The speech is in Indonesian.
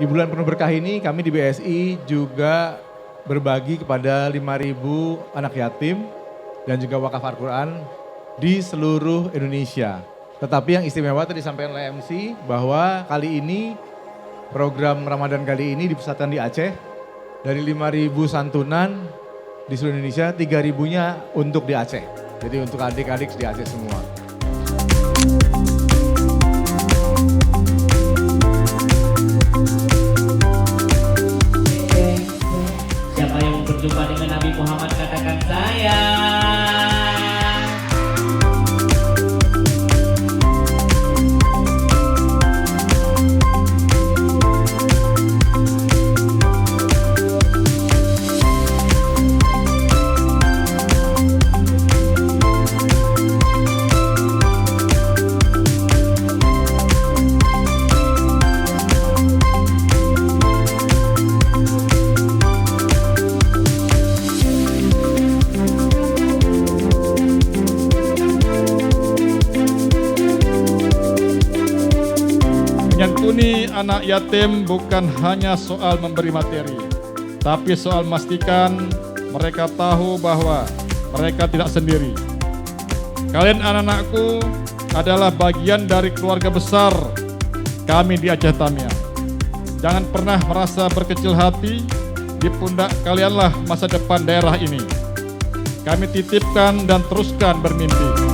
Di bulan penuh berkah ini kami di BSI juga berbagi kepada 5.000 anak yatim dan juga wakaf Al-Quran di seluruh Indonesia. Tetapi yang istimewa tadi disampaikan oleh MC bahwa kali ini program Ramadan kali ini dipusatkan di Aceh. Dari 5.000 santunan di seluruh Indonesia, 3.000-nya untuk di Aceh. Jadi untuk adik-adik di Aceh semua. Siapa yang mau berjumpa dengan Nabi Muhammad katakan saya. Menyantuni anak yatim bukan hanya soal memberi materi, tapi soal memastikan mereka tahu bahwa mereka tidak sendiri. Kalian anak-anakku adalah bagian dari keluarga besar kami di Aceh Tamiang. Jangan pernah merasa berkecil hati, di pundak kalianlah masa depan daerah ini. Kami titipkan dan teruskan bermimpi.